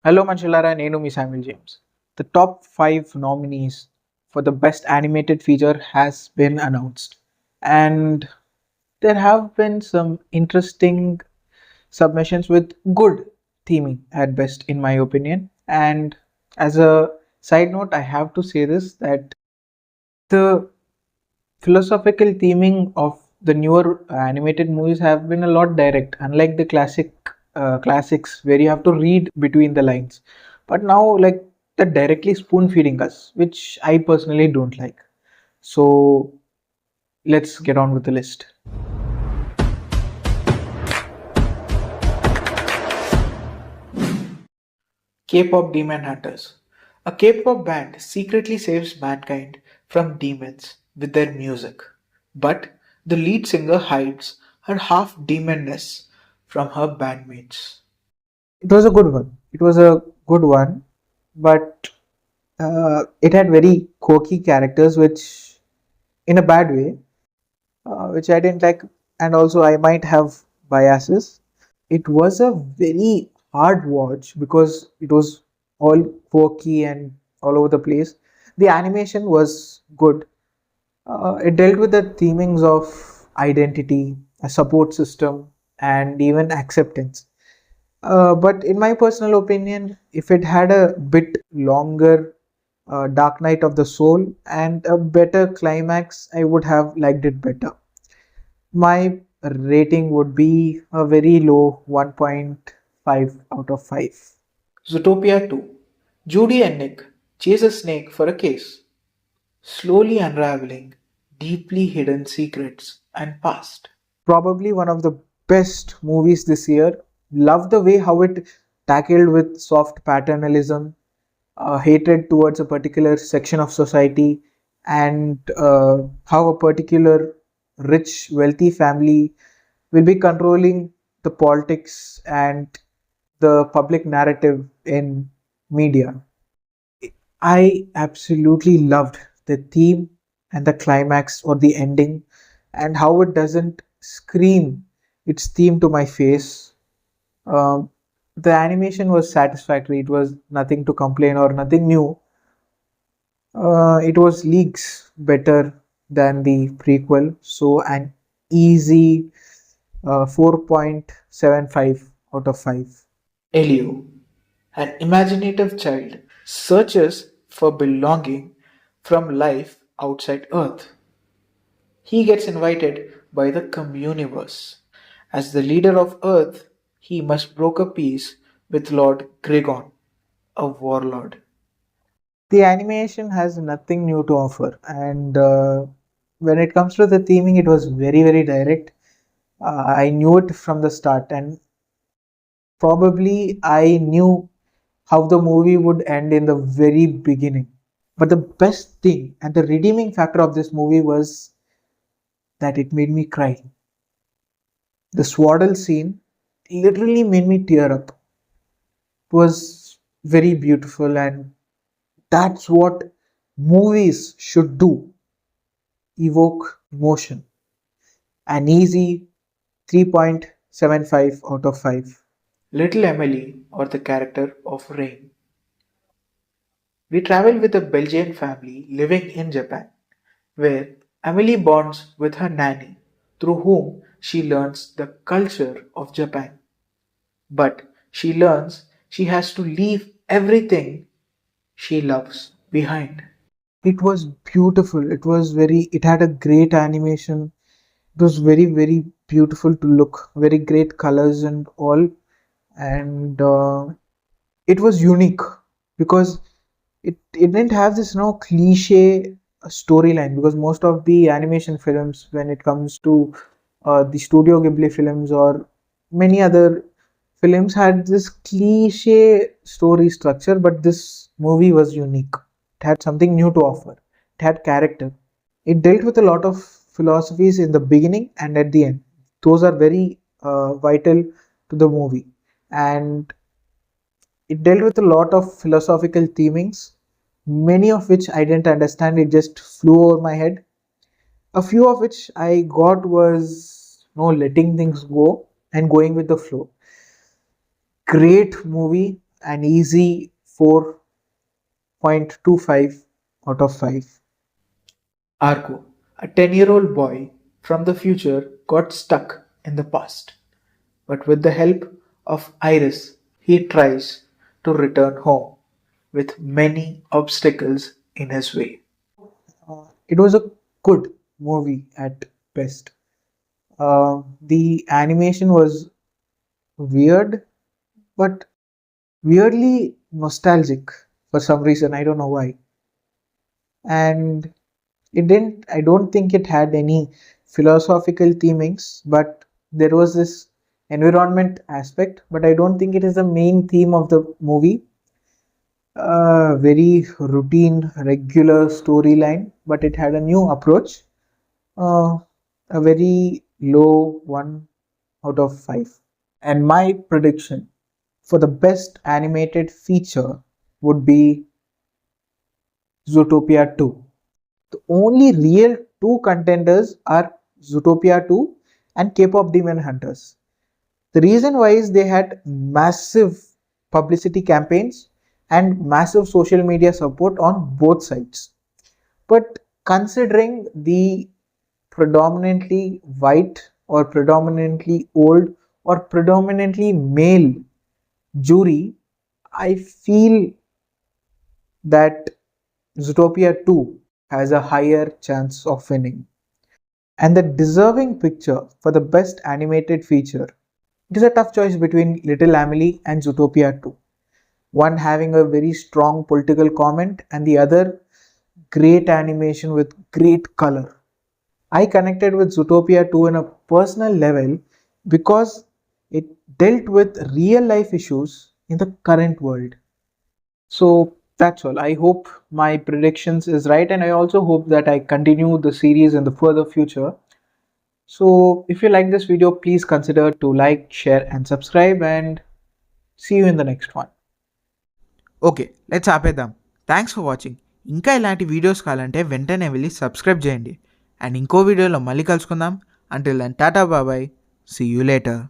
Hello Manchulara, Nenu mi Samuel James. The top 5 nominees for the best animated feature has been announced. And there have been some interesting submissions with good theming at best in my opinion. And as a side note, I have to say this that the philosophical theming of the newer animated movies have been a lot direct, unlike the classics where you have to read between the lines. But now, like, they're directly spoon feeding us, which I personally don't like. So let's get on with the list. K-pop Demon Hunters. A K-pop band secretly saves mankind from demons with their music, but the lead singer hides her half demonness from her bandmates. It was a good one. It was a good one, but it had very quirky characters, which, in a bad way, which I didn't like, and also I might have biases. It was a very hard watch because it was all quirky and all over the place. The animation was good. It dealt with the themings of identity, a support system, and even acceptance. But in my personal opinion, if it had a bit longer Dark Night of the Soul and a better climax, I would have liked it better. My rating would be a very low 1.5 out of 5. Zootopia 2. Judy and Nick chase a snake for a case, slowly unraveling deeply hidden secrets and past. Probably one of the best movies this year. Love the way how it tackled with soft paternalism, hatred towards a particular section of society, and how a particular rich, wealthy family will be controlling the politics and the public narrative in media. I absolutely loved the theme and the climax or the ending and how it doesn't scream its theme to my face. Um, the animation was satisfactory. It was nothing to complain or nothing new. It was leagues better than the prequel. So an easy 4.75 out of 5. Elio, an imaginative child, searches for belonging from life outside Earth. He gets invited by the Communiverse. As the leader of Earth, he must broker peace with Lord Gregon, a warlord. The animation has nothing new to offer, and when it comes to the theming, it was very, very direct. I knew it from the start, and probably I knew how the movie would end in the very beginning. But the best thing and the redeeming factor of this movie was that it made me cry. The swaddle scene literally made me tear up. It was very beautiful, and that's what movies should do, evoke emotion. An easy 3.75 out of 5. Little Emily, or the character of Rain. We travel with a Belgian family living in Japan, where Emily bonds with her nanny, through whom she learns the culture of Japan. But she learns she has to leave everything she loves behind. It was beautiful. It had a great animation. It was very, very beautiful to look, very great colors and all. And it was unique because it didn't have this cliche storyline, because most of the animation films, when it comes to the Studio Ghibli films or many other films, had this cliche story structure, but this movie was unique. It had something new to offer. It had character. It dealt with a lot of philosophies in the beginning and at the end. Those are very vital to the movie. And it dealt with a lot of philosophical themings, many of which I didn't understand. It just flew over my head. A few of which I got was letting things go and going with the flow. Great movie. an easy 4.25 out of 5. Argo, a 10-year-old boy from the future, got stuck in the past. But with the help of Iris, he tries to return home with many obstacles in his way. It was a good movie at best. The animation was weird, but weirdly nostalgic for some reason. I don't know why. And I don't think it had any philosophical themings, but there was this environment aspect, but I don't think it is the main theme of the movie. Very routine, regular storyline, but it had a new approach. Uh, a very low 1 out of 5. And my prediction for the best animated feature would be Zootopia 2. The only real two contenders are Zootopia 2 and K-pop Demon Hunters. The reason why is they had massive publicity campaigns and massive social media support on both sides. But considering the predominantly white or predominantly old or predominantly male jury, I feel that Zootopia 2 has a higher chance of winning. And the deserving picture for the best animated feature, it is a tough choice between Little Emily and Zootopia 2. One having a very strong political comment and the other great animation with great color. I connected with Zootopia 2 on a personal level because it dealt with real life issues in the current world. So that's all. I hope my predictions is right, and I also hope that I continue the series in the further future. So if you like this video, please consider to like, share and subscribe, and see you in the next one. Okay let's ఆపేద్దాం. Thanks for watching. ఇంకా ఇలాంటి videos కావాలంటే వెంటనే వెళ్ళి subscribe చేయండి. And ఇంకో వీడియోలో మళ్ళీ కలుసుకుందాం. అంటిల్ దెన్ టాటా బాబాయ్. See you later.